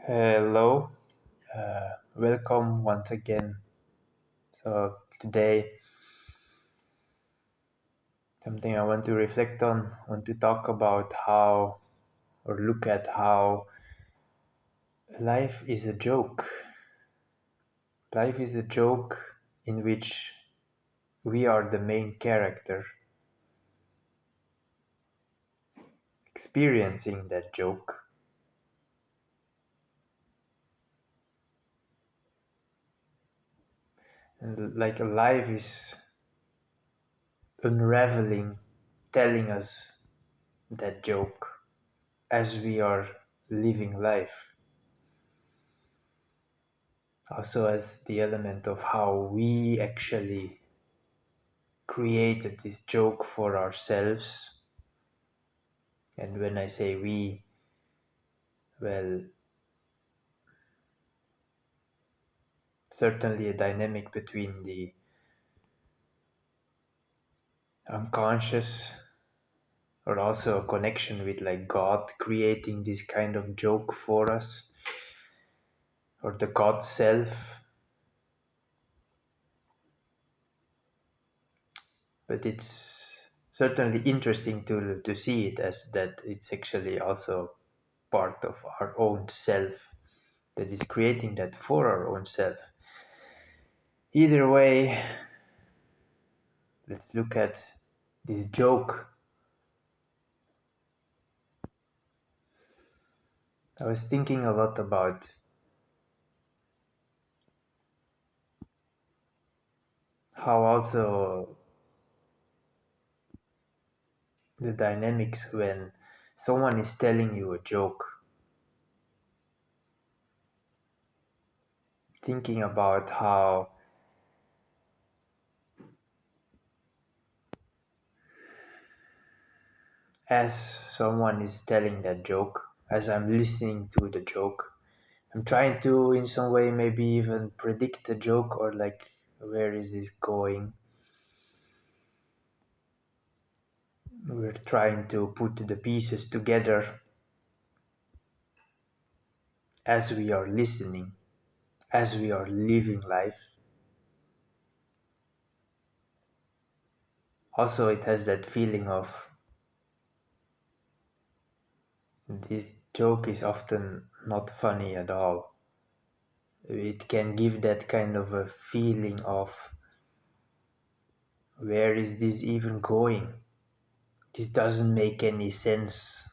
Hello, welcome once again. So, today, something I want to reflect on, want to talk about how, or look at how life is a joke. Life is a joke in which we are the main character, experiencing that joke. And like a life is unraveling, telling us that joke as we are living life. Also as the element of how we actually created this joke for ourselves. And when I say we, well, certainly a dynamic between the unconscious, or also a connection with like God creating this kind of joke for us, or the God self. But it's certainly interesting to see it as that it's actually also part of our own self that is creating that for our own self. Either way, let's look at this joke. I was thinking a lot about how also the dynamics when someone is telling you a joke, thinking about how as someone is telling that joke, as I'm listening to the joke, I'm trying to in some way maybe even predict the joke, or like where is this going. We're trying to put the pieces together as we are listening, as we are living life. Also, it has that feeling of this joke is often not funny at all. It can give that kind of a feeling of where is this even going? This doesn't make any sense.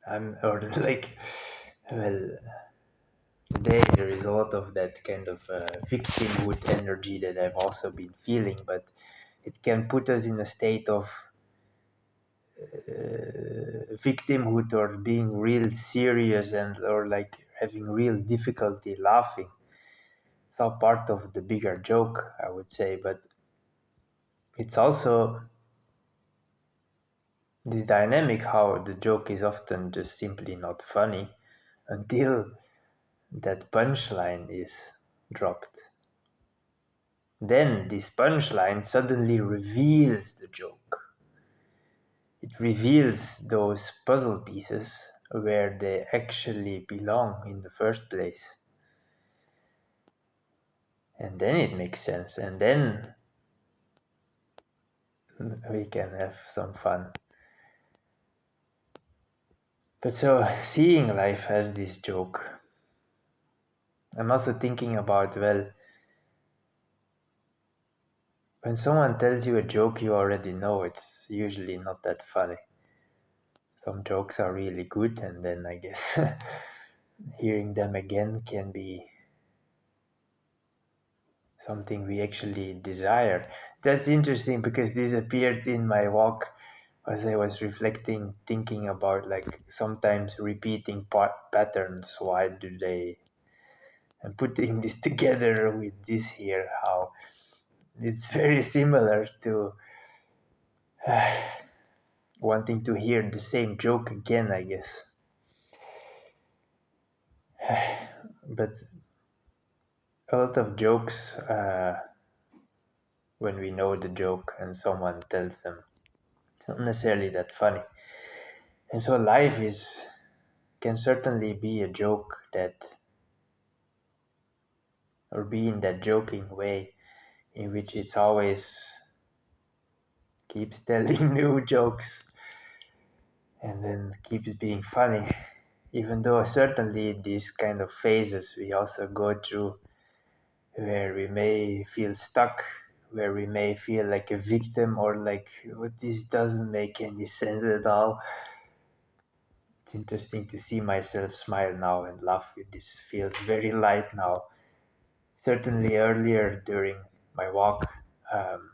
Or like, well, today there is a lot of that kind of victimhood energy that I've also been feeling, but it can put us in a state of victimhood, or being real serious, and or like having real difficulty laughing. It's all part of the bigger joke, I would say, but it's also this dynamic how the joke is often just simply not funny until that punchline is dropped. Then this punchline suddenly reveals the joke. It reveals those puzzle pieces where they actually belong in the first place. And then it makes sense, and then we can have some fun. But so, seeing life as this joke, I'm also thinking about, well, when someone tells you a joke, you already know it's usually not that funny. Some jokes are really good, and then I guess hearing them again can be something we actually desire. That's interesting because this appeared in my walk as I was reflecting, thinking about like sometimes repeating patterns. Why do they? And putting this together with this here, how it's very similar to wanting to hear the same joke again, I guess. But a lot of jokes, when we know the joke and someone tells them, it's not necessarily that funny. And so life is can certainly be a joke that, or be in that joking way in which it's always keeps telling new jokes and then keeps being funny. Even though certainly these kind of phases we also go through where we may feel stuck, where we may feel like a victim or like, "Oh, this doesn't make any sense at all." It's interesting to see myself smile now and laugh with this. Feels very light now. Certainly earlier during my walk, um,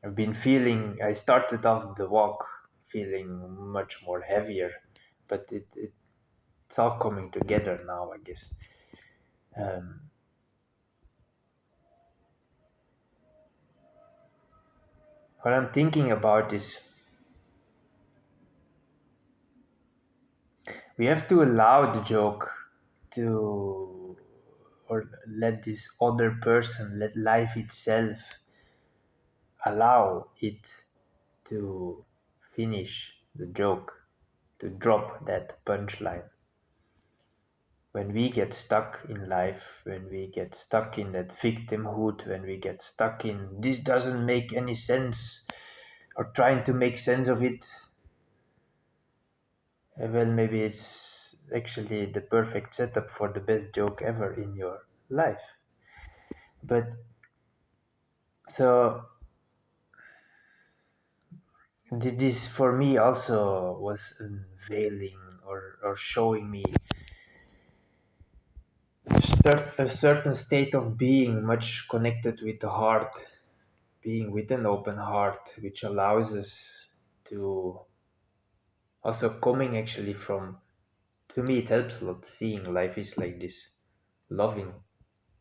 I've been feeling, I started off the walk feeling much more heavier, but it's all coming together now, I guess. Um, what I'm thinking about is we have to allow the joke to, or let this other person, let life itself allow it to finish the joke, to drop that punchline. When we get stuck in life, when we get stuck in that victimhood, when we get stuck in this doesn't make any sense, or trying to make sense of it, well, maybe it's actually the perfect setup for the best joke ever in your life. But so this for me also was unveiling or showing me a certain state of being much connected with the heart, being with an open heart, which allows us to also coming actually from, to me, it helps a lot seeing life is like this, loving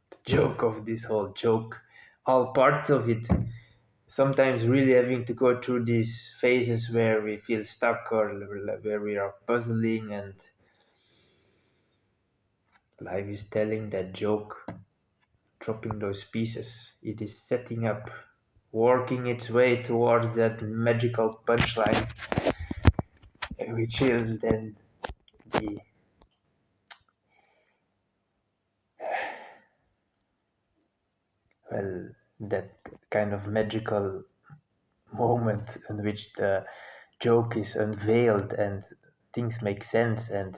the joke of this whole joke, all parts of it. Sometimes really having to go through these phases where we feel stuck or where we are puzzling, and life is telling that joke, dropping those pieces. It is setting up, working its way towards that magical punchline, which will then be, well, that kind of magical moment in which the joke is unveiled and things make sense, and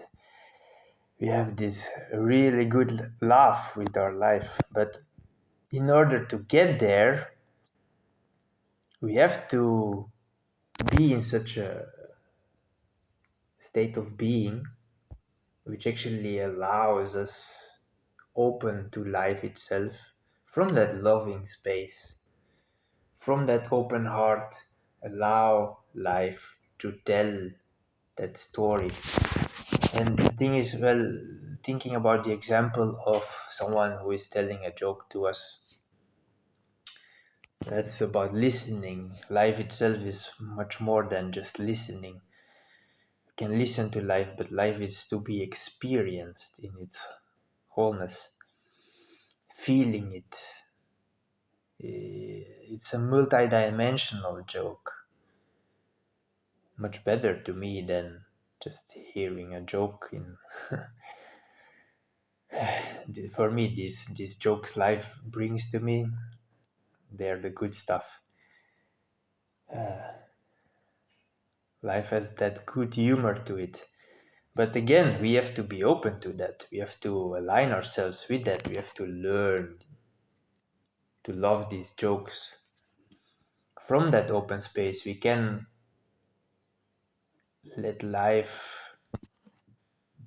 we have this really good laugh with our life. But in order to get there, we have to be in such a state of being which actually allows us open to life itself from that loving space, from that open heart, allow life to tell that story. And the thing is, well, thinking about the example of someone who is telling a joke to us, that's about listening. Life itself is much more than just listening. You can listen to life, but life is to be experienced in its wholeness, feeling it. It's a multi-dimensional joke, much better to me than just hearing a joke in for me these jokes life brings to me, they're the good stuff. Life has that good humor to it, but again we have to be open to that, we have to align ourselves with that, we have to learn to love these jokes. From that open space we can let life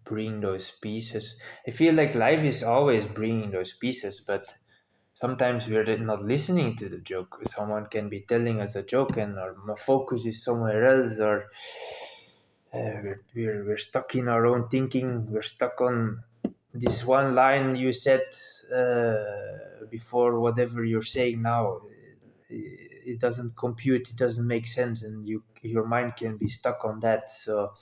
bring those pieces. I feel like life is always bringing those pieces, but sometimes we're not listening to the joke. Someone can be telling us a joke and our focus is somewhere else, or we're stuck in our own thinking. We're stuck on this one line you said before whatever you're saying now. It doesn't compute, it doesn't make sense, and your mind can be stuck on that. So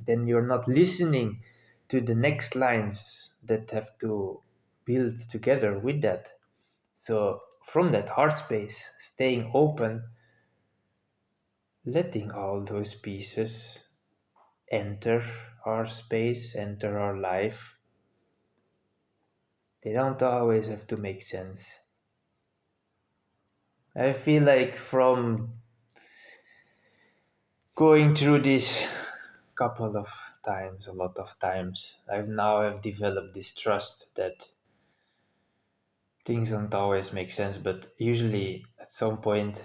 then you're not listening to the next lines that have to build together with that. So from that heart space, staying open, letting all those pieces enter our space, enter our life, they don't always have to make sense. I feel like from going through this couple of times, a lot of times, I've developed this trust that things don't always make sense, but usually at some point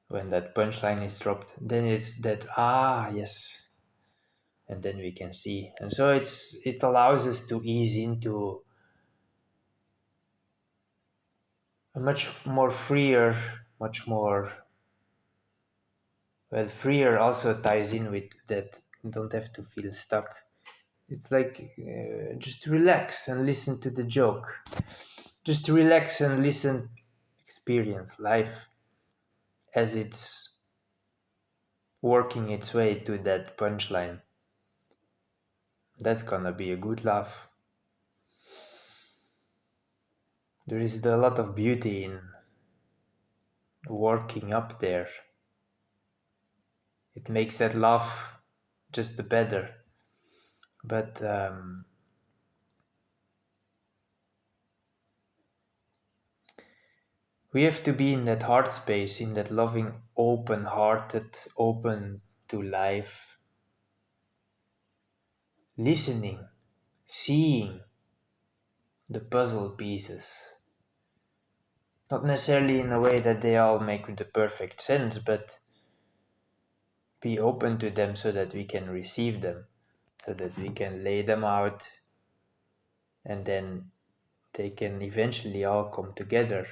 when that punchline is dropped, then it's that yes, and then we can see, and so it allows us to ease into a much more freer, much more well, freer also ties in with that you don't have to feel stuck. It's like just relax and listen to the joke. Just relax and listen, experience life as it's working its way to that punchline. That's gonna be a good laugh. There is a lot of beauty in working up there. It makes that laugh just the better. But we have to be in that heart space, in that loving, open hearted, open to life, listening, seeing the puzzle pieces. Not necessarily in a way that they all make the perfect sense, but be open to them so that we can receive them, so that we can lay them out, and then they can eventually all come together.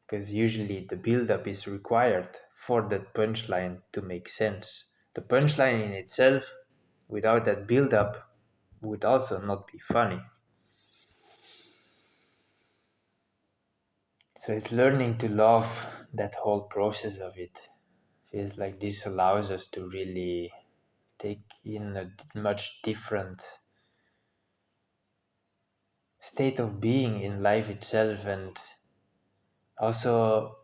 Because usually the build-up is required for that punchline to make sense. The punchline in itself, without that build-up, would also not be funny. So it's learning to love that whole process of it. Feels like this allows us to really take in a much different state of being in life itself, and also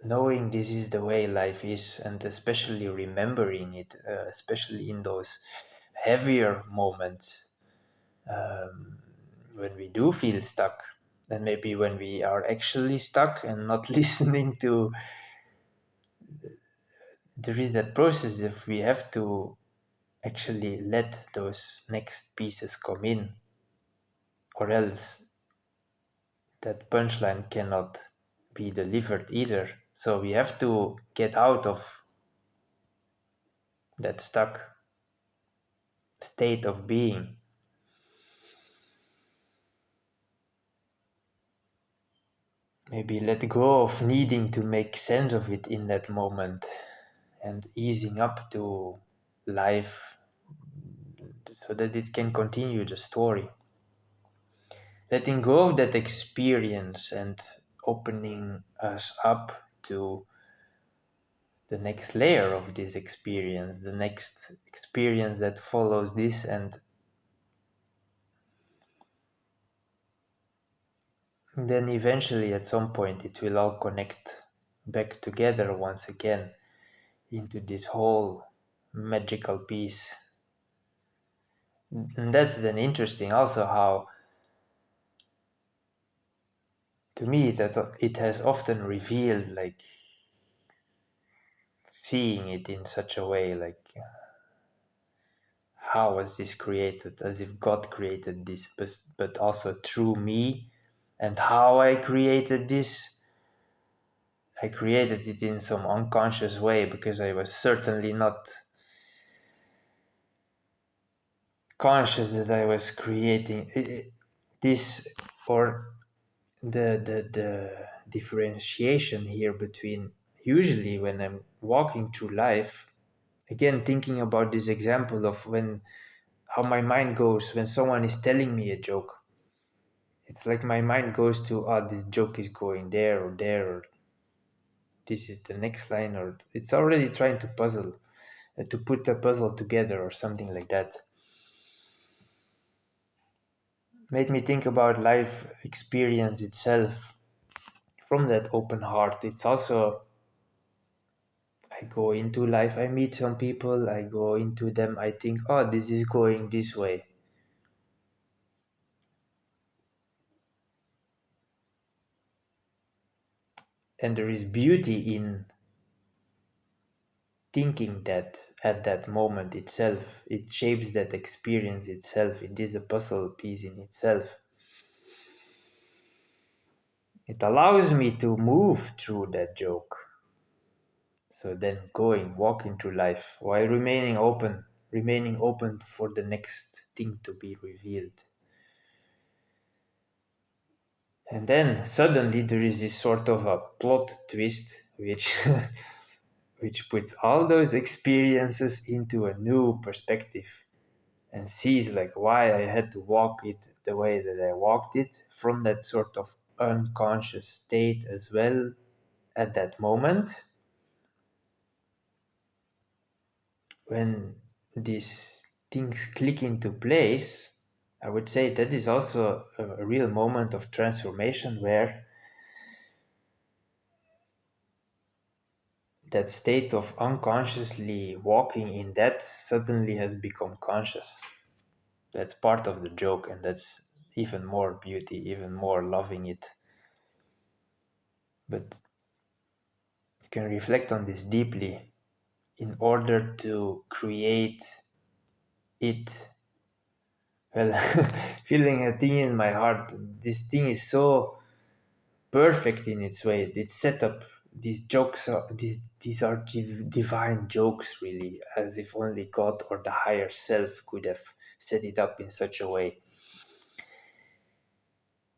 knowing this is the way life is, and especially remembering it, especially in those heavier moments, um, when we do feel stuck, and maybe when we are actually stuck and not listening to, there is that process if we have to actually let those next pieces come in, or else that punchline cannot be delivered either. So we have to get out of that stuck state of being. Maybe let go of needing to make sense of it in that moment and easing up to life so that it can continue the story. Letting go of that experience and opening us up to the next layer of this experience, the next experience that follows this, and then eventually at some point it will all connect back together once again into this whole magical piece. And that's then interesting also how, to me, that it has often revealed, like, seeing it in such a way, like, how was this created, as if God created this, but also through me, and how I created this. I created it in some unconscious way because I was certainly not conscious that I was creating this, or the differentiation here between, usually when I'm walking through life, again thinking about this example of when how my mind goes when someone is telling me a joke. It's like my mind goes to, this joke is going there or there, or this is the next line, or it's already trying to puzzle, to put a puzzle together or something like that. Made me think about life experience itself from that open heart. It's also I go into life, I meet some people, I go into them, I think, oh, this is going this way. And there is beauty in thinking that at that moment itself. It shapes that experience itself. It is a puzzle piece in itself. It allows me to move through that joke. So then walking through life while remaining open for the next thing to be revealed. And then suddenly there is this sort of a plot twist which which puts all those experiences into a new perspective and sees like why I had to walk it the way that I walked it from that sort of unconscious state as well at that moment when these things click into place. I would say that is also a real moment of transformation where that state of unconsciously walking in that suddenly has become conscious. That's part of the joke, and that's even more beauty, even more loving it. But you can reflect on this deeply in order to create it. Well, feeling a thing in my heart, this thing is so perfect in its way. It's set up. These jokes are these are divine jokes, really, as if only God or the higher self could have set it up in such a way.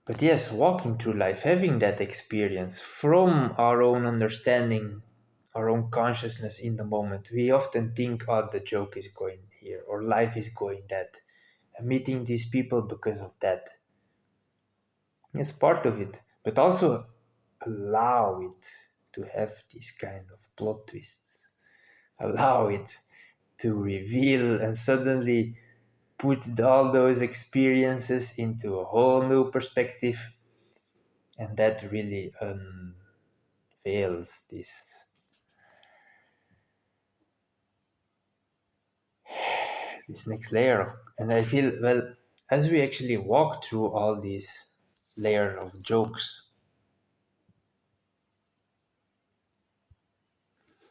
But yes, walking through life, having that experience from our own understanding, our own consciousness in the moment, we often think, oh, the joke is going here, or life is going that. I'm meeting these people because of that. It's part of it, but also allow it to have these kind of plot twists. Allow it to reveal and suddenly put all those experiences into a whole new perspective, and that really unveils this next layer of. And I feel, well, as we actually walk through all these layer of jokes,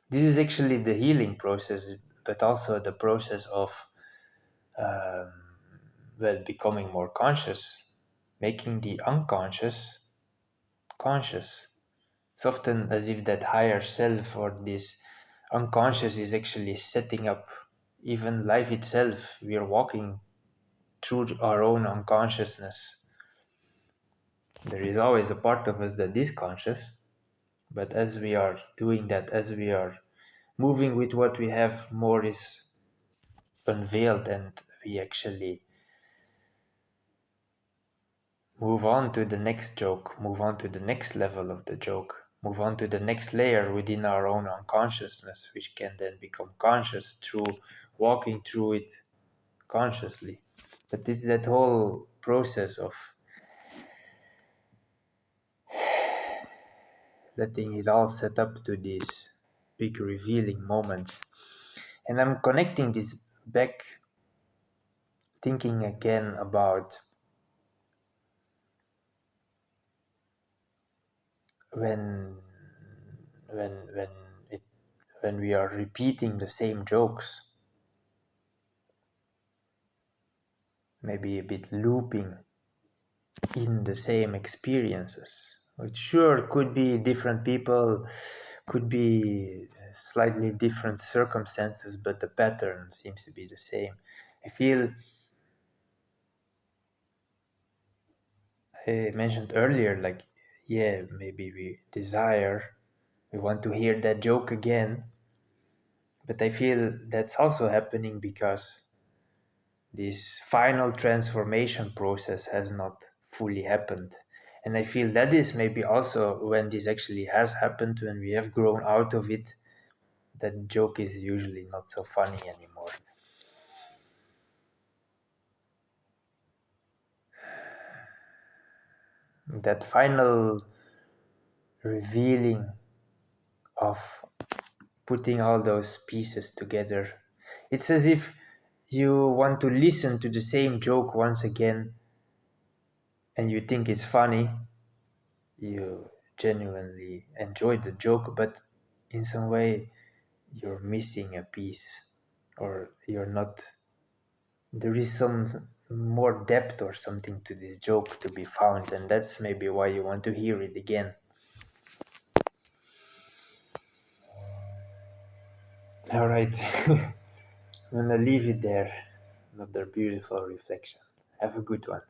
this is actually the healing process, but also the process of um, well, becoming more conscious, making the unconscious conscious. It's often as if that higher self or this unconscious is actually setting up even life itself. We are walking through our own unconsciousness. There is always a part of us that is conscious, but as we are doing that, as we are moving with what we have, more is unveiled, and we actually move on to the next joke, move on to the next level of the joke, move on to the next layer within our own unconsciousness, which can then become conscious through walking through it consciously. But it's that whole process of letting it all set up to these big revealing moments. And I'm connecting this back, thinking again about when when it when we are repeating the same jokes, maybe a bit looping in the same experiences, which sure could be different people, could be slightly different circumstances, but the pattern seems to be the same. I feel I mentioned earlier, like, yeah, maybe we want to hear that joke again, but I feel that's also happening because this final transformation process has not fully happened. And I feel that is maybe also when this actually has happened, when we have grown out of it, that joke is usually not so funny anymore. That final revealing of putting all those pieces together. It's as if you want to listen to the same joke once again and you think it's funny, you genuinely enjoy the joke, but in some way you're missing a piece, or you're not, there is some more depth or something to this joke to be found, and that's maybe why you want to hear it again. All right. I'm gonna leave it there. Another beautiful reflection. Have a good one.